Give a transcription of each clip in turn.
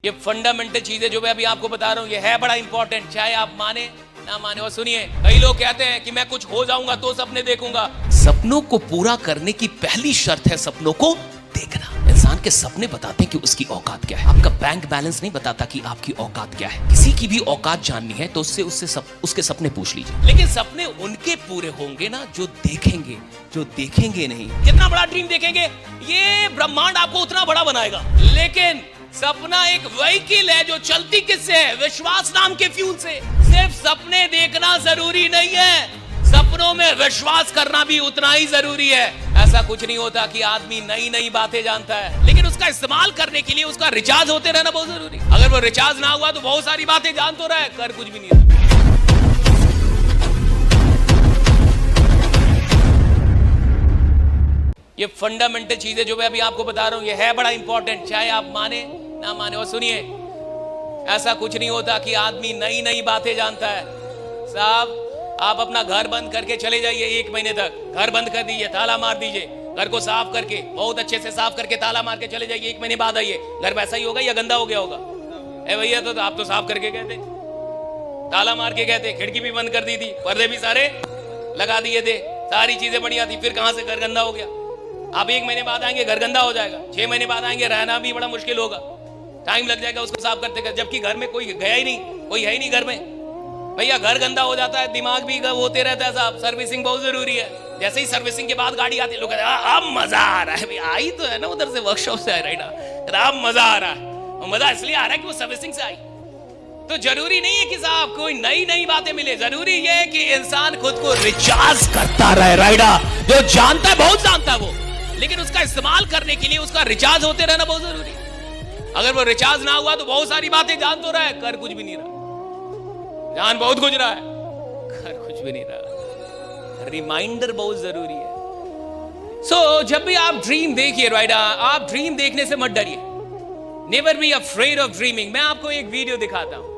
ये फंडामेंटल चीजें जो मैं अभी आपको बता रहा हूँ, ये है बड़ा इंपॉर्टेंट, चाहे आप माने ना माने। और सुनिए, कई लोग कहते हैं कि मैं कुछ हो जाऊंगा तो सपने देखूंगा। सपनों को पूरा करने की पहली शर्त है सपनों को देखना। इंसान के सपने बताते हैं कि उसकी औकात क्या है। आपका बैंक बैलेंस नहीं बताता कि आपकी औकात क्या है। किसी की भी औकात जाननी है तो उसके सपने पूछ लीजिए। लेकिन सपने उनके पूरे होंगे ना जो देखेंगे नहीं। जितना बड़ा ड्रीम देखेंगे, ये ब्रह्मांड आपको उतना बड़ा बनाएगा। लेकिन सपना एक व्हीकल है जो चलती किससे है? विश्वास नाम के फ्यूल से। सिर्फ सपने देखना जरूरी नहीं है, सपनों में विश्वास करना भी उतना ही जरूरी है। ऐसा कुछ नहीं होता कि आदमी नई नई बातें जानता है, लेकिन उसका इस्तेमाल करने के लिए उसका रिचार्ज होते रहना बहुत जरूरी। अगर वो रिचार्ज ना हुआ तो बहुत सारी बातें जान तो रहा है, कर कुछ भी नहीं रहा। ये फंडामेंटल चीजें जो मैं अभी आपको बता रहा हूं, ये है बड़ा इंपॉर्टेंट, चाहे आप माने ना माने। और सुनिए, ऐसा कुछ नहीं होता कि आदमी नई नई बातें जानता है। साहब, आप अपना घर बंद करके चले जाइए, 1 महीने तक घर बंद कर दीजिए, ताला मार दीजिए, घर को साफ करके बहुत अच्छे से साफ करके ताला मार के चले जाइए। 1 महीने बाद आइए, घर वैसा ही होगा या गंदा हो गया होगा? ए भैया, तो आप तो साफ करके गए थे, ताला मार के गए थे, खिड़की भी बंद कर दी थी, पर्दे भी सारे लगा दिए थे, सारी चीजें बढ़िया थी, फिर कहां से घर गंदा हो गया? आप 1 महीने बाद आएंगे, घर गंदा हो जाएगा। 6 महीने बाद आएंगे, रहना भी बड़ा मुश्किल होगा, टाइम लग जाएगा उसको साफ करते करते, जबकि घर में कोई गया ही नहीं, कोई है ही नहीं घर में। भैया, घर गंदा हो जाता है, दिमाग भी होते रहता है साहब। सर्विसिंग बहुत जरूरी है। जैसे ही सर्विसिंग के बाद गाड़ी आती है, लोग कहते हैं अब मजा आ रहा है। आई तो है ना, उधर से वर्कशॉप से, राइट? अब मजा आ रहा है। मजा इसलिए आ रहा है कि वो सर्विसिंग से आई। तो जरूरी नहीं है कि साहब कोई नई नई बातें मिले, जरूरी ये है कि इंसान खुद को रिचार्ज करता रहे, राइट? जो जानता है, बहुत जानता है वो, लेकिन उसका इस्तेमाल करने के लिए उसका रिचार्ज होते रहना बहुत जरूरी। अगर वो रिचार्ज ना हुआ तो बहुत सारी बातें जान तो रहा है, कर कुछ भी नहीं रहा। जान बहुत कुछ रहा है, कर कुछ भी नहीं रहा। रिमाइंडर बहुत जरूरी है। सो जब भी आप ड्रीम देखिए, राइट, आप ड्रीम देखने से मत डरिए। Never be afraid of dreaming. मैं आपको एक वीडियो दिखाता हूं।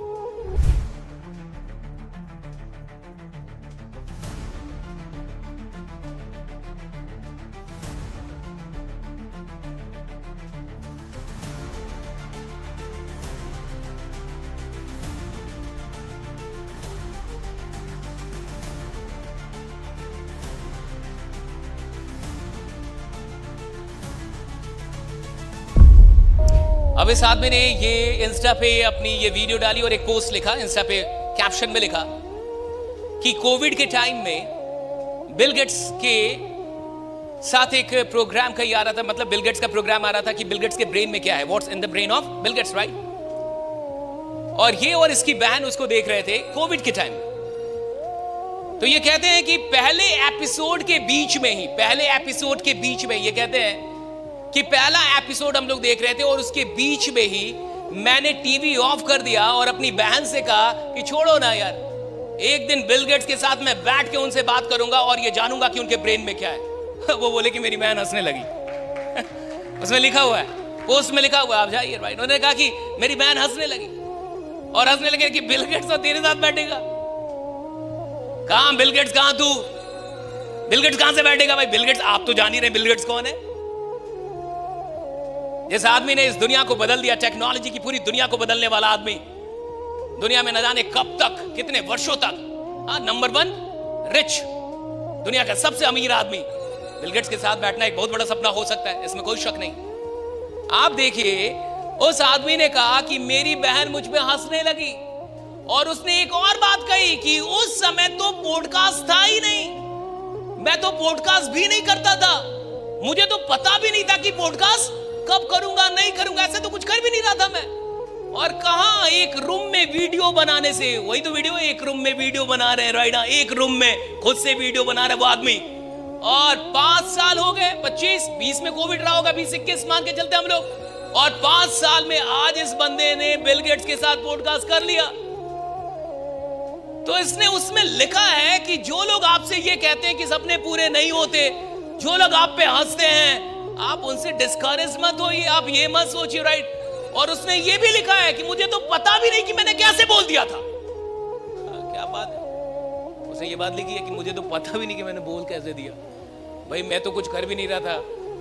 अब इस आदमी ने ये इंस्टा पे अपनी ये वीडियो डाली और एक पोस्ट लिखा, इंस्टा पे कैप्शन में लिखा कि कोविड के टाइम में बिल गेट्स के साथ एक प्रोग्राम कहीं आ रहा था, मतलब बिल गेट्स का प्रोग्राम आ रहा था कि बिल गेट्स के ब्रेन में क्या है, what's in the brain of Bill Gates, right? और ये और इसकी बहन उसको देख रहे थे कोविड के टाइम में। तो ये कहते हैं कि पहले एपिसोड के बीच में ये कहते हैं कि पहला एपिसोड हम लोग देख रहे थे और उसके बीच में ही मैंने टीवी ऑफ कर दिया और अपनी बहन से कहा कि छोड़ो ना यार, एक दिन बिल गेट्स के साथ मैं बैठ के उनसे बात करूंगा और ये जानूंगा कि उनके ब्रेन में क्या है। वो बोले कि मेरी बहन हंसने लगी। उसमें लिखा हुआ है, पोस्ट में लिखा हुआ है, आप जाइए, राइट? उन्होंने कहा कि मेरी बहन हंसने लगी और हंसने लगे कि बिल गेट्स तो तेरे साथ बैठेगा। कहां बिल गेट्स, कहां तू? बिल गेट्स कहां से बैठेगा भाई? बिल गेट्स, आप तो जान ही रहे बिल गेट्स कौन है। जिस आदमी ने इस दुनिया को बदल दिया, टेक्नोलॉजी की पूरी दुनिया को बदलने वाला आदमी, दुनिया में न जाने कब तक, कितने वर्षों तक नंबर 1 रिच, दुनिया का सबसे अमीर आदमी, बिल गेट्स के साथ बैठना एक बहुत बड़ा सपना हो सकता है, इसमें कोई शक नहीं। आप देखिए, उस आदमी ने कहा कि मेरी बहन मुझ पे हंसने लगी और उसने एक और बात कही कि उस समय तो पॉडकास्ट था ही नहीं, मैं तो पॉडकास्ट भी नहीं करता था, मुझे तो पता भी नहीं था कि पॉडकास्ट कब करूंगा, नहीं करूंगा, ऐसे तो कुछ कर भी नहीं रहा था मैं। और कहां एक रूम में वीडियो बनाने से, वही तो वीडियो, एक रूम में वीडियो बना रहे हैं, राइट? एक रूम में खुद से वीडियो बना रहे वो आदमी। और 5 साल हो गए, 25, 20 में कोविड रहा होगा, 20-21 मान के चलते हम लोग, और 5 साल में आज इस बंदे ने बिल गेट्स के साथ पॉडकास्ट कर लिया। तो इसने उसमें लिखा है कि जो लोग आपसे ये कहते हैं कि सपने पूरे नहीं होते, जो लोग आप पे हंसते हैं, आप उनसे डिस्करेज मत होइए, आप ये मत सोचिए, राइट? और उसने ये भी लिखा है कि मुझे तो पता भी नहीं कि मैंने कैसे बोल दिया था। क्या बात है? उसने ये बात लिखी है कि मुझे तो पता भी नहीं कि मैंने बोल कैसे दिया। भाई, मैं तो कुछ कर भी नहीं रहा था।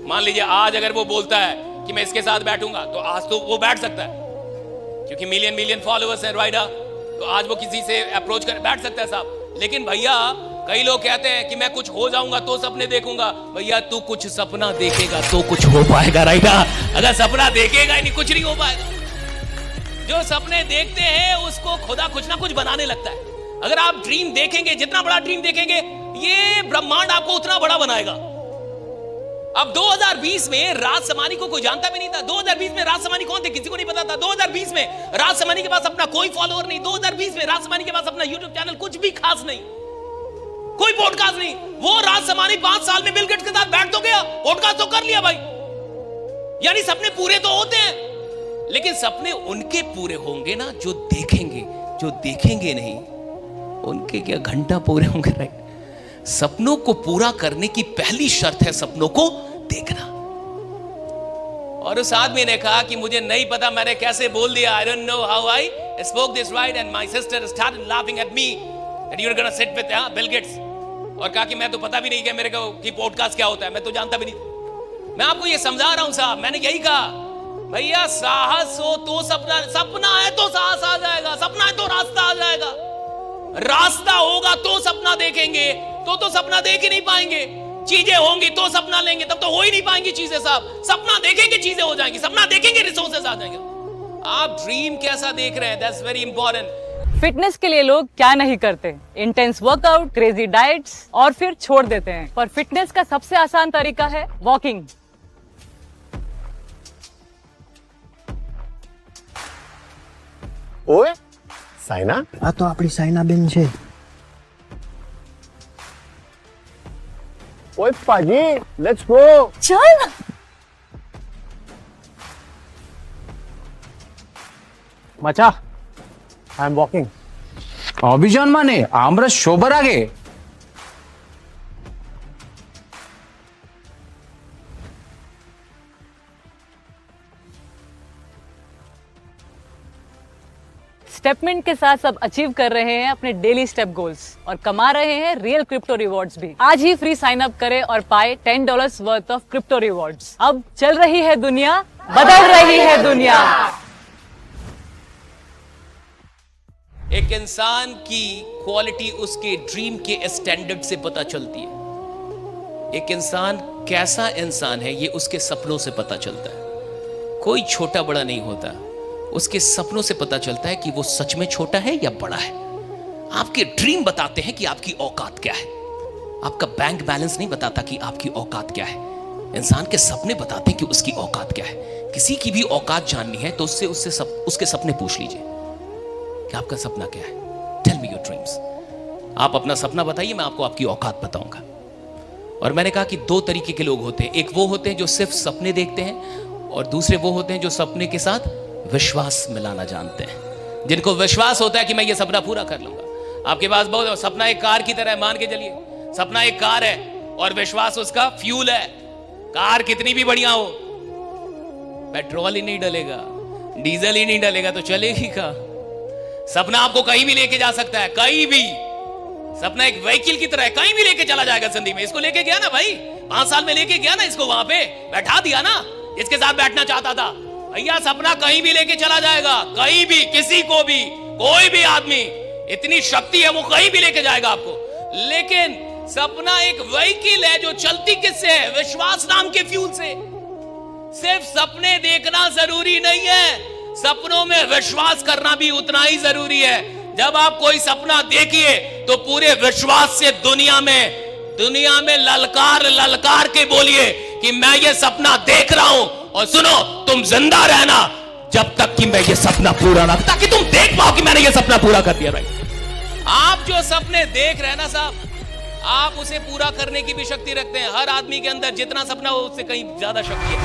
मान लीजिए आज अगर वो बोलता है कि मैं इसके साथ बैठूंगा, तो आज तो वो बैठ सकता है, क्योंकि मिलियन फॉलोअर्स हैं राइडा, तो आज वो किसी से अप्रोच कर बैठ सकता है साहब। लेकिन भैया कई लोग कहते हैं कि मैं कुछ हो जाऊंगा तो सपने देखूंगा। भैया तू कुछ सपना देखेगा तो कुछ हो पाएगा राइडा, अगर सपना देखेगा ही नहीं कुछ नहीं हो पाएगा। जो सपने देखते हैं उसको खुदा कुछ ना कुछ बनाने लगता है। अगर आप ड्रीम देखेंगे, जितना बड़ा ड्रीम देखेंगे, ये ब्रह्मांड आपको उतना बड़ा बनाएगा। अब 2020 में राज समानी को कोई जानता भी नहीं था। 2020 में राज समानी कौन थे किसी को नहीं पता था। 2020 में राज समानी के पास अपना कोई फॉलोअर नहीं। 2020 में राज समानी के पास अपना यूट्यूब चैनल कुछ भी खास नहीं, कोई पॉडकास्ट नहीं। वो राज समानी 5 साल में बिल गेट्स के साथ बैठ तो गया, पॉडकास्ट तो कर लिया भाई। यानी सपने पूरे तो होते हैं, लेकिन सपने उनके पूरे होंगे ना जो देखेंगे। जो देखेंगे नहीं उनके क्या घंटा पूरे होंगे राइट। सपनों को पूरा करने की पहली शर्त है सपनों को देखना। और उस आदमी ने कहा कि मुझे नहीं पता मैंने कैसे बोल दिया, I don't know how I spoke this right and my sister started laughing at me that you are gonna sit with Bill Gates. और कहा कि मैं तो पता भी नहीं कि मेरे को कि पॉडकास्ट क्या होता है, मैं तो जानता भी नहीं। मैं आपको ये समझा रहा हूं साहब, मैंने यही कहा भैया साहस हो तो सपना है तो साहस आ जाएगा, सपना है तो रास्ता आ जाएगा। रास्ता होगा तो सपना देखेंगे, तो सपना देख ही नहीं पाएंगे। चीजें होंगी तो सपना लेंगे, तब तो हो ही नहीं पाएंगी चीजें साहब। सपना देखेंगे चीजें हो जाएंगी, सपना देखेंगे रिसोर्सेस आ जाएंगे। आप ड्रीम कैसा देख रहे हैं, दैट्स वेरी इंपॉर्टेंट। फिटनेस के लिए लोग क्या नहीं करते, इंटेंस वर्कआउट, क्रेजी डाइट्स और फिर छोड़ देते हैं। पर फिटनेस का सबसे आसान तरीका है वॉकिंग। ओए साइना, આ તો આપણી સાયનાબેન છે। ओए पाजी, लेट्स गो। चल मचा, आई एम वॉकिंग। অভিযান মানে আমরা সবার আগে। स्टेपमेंट के साथ सब अचीव कर रहे हैं अपने डेली स्टेप गोल्स और कमा रहे हैं रियल क्रिप्टो रिवॉर्ड्स भी। आज ही फ्री साइन अप करें और पाए $10 वर्थ ऑफ क्रिप्टो रिवॉर्ड्स। अब चल रही है दुनिया, बदल रही है दुनिया। एक इंसान की क्वालिटी उसके ड्रीम के स्टैंडर्ड से पता चलती है। एक इंसान कैसा इंसान है ये उसके सपनों से पता चलता है। कोई छोटा बड़ा नहीं होता, उसके सपनों से पता चलता है कि वो सच में छोटा है या बड़ा है। आपके ड्रीम बताते हैं कि आपकी औकात क्या है। आपका बैंक बैलेंस नहीं बताता कि आपकी औकात क्या है। इंसान के सपने बताते हैं कि उसकी औकात क्या है। किसी की भी औकात जाननी है तो उससे उसके सपने पूछ लीजिए कि आपका सपना क्या है। Tell me your dreams. आप अपना सपना बताइए, मैं आपको आपकी औकात बताऊंगा। और मैंने कहा कि 2 तरीके के लोग होते हैं। एक वो होते हैं जो सिर्फ सपने देखते हैं, और दूसरे वो होते हैं जो सपने के साथ विश्वास मिलाना जानते हैं, जिनको विश्वास होता है कि मैं ये सपना पूरा कर लूंगा। आपके पास बहुत सपना एक कार की तरह है, मान के चलिए सपना एक कार है और विश्वास उसका फ्यूल है। कार कितनी भी बढ़िया हो, पेट्रोल ही नहीं डलेगा, डीजल ही नहीं डलेगा तो चलेगी का। सपना आपको कहीं भी लेके जा सकता है, कहीं भी। सपना एक व्हीकल की तरह है, कहीं भी लेके चला जाएगा जिंदगी में। इसको लेके गया ना भाई, 5 साल में लेके गया ना इसको, वहां पे बैठा दिया ना इसके साथ बैठना चाहता था। भैया सपना कहीं भी लेके चला जाएगा, कहीं भी, किसी को भी, कोई भी आदमी, इतनी शक्ति है वो कहीं भी लेके जाएगा आपको। लेकिन सपना एक व्हीकल है जो चलती किससे है? विश्वास नाम के फ्यूल से। सिर्फ सपने देखना जरूरी नहीं है, सपनों में विश्वास करना भी उतना ही जरूरी है। जब आप कोई सपना देखिए तो पूरे विश्वास से दुनिया में ललकार के बोलिए कि मैं ये सपना देख रहा हूं। और सुनो, तुम जिंदा रहना जब तक कि मैं ये सपना पूरा ना, ताकि तुम देख पाओ कि मैंने ये सपना पूरा कर दिया। भाई आप जो सपने देख रहे हैं ना साहब, आप उसे पूरा करने की भी शक्ति रखते हैं। हर आदमी के अंदर जितना सपना हो उससे कहीं ज्यादा शक्ति है।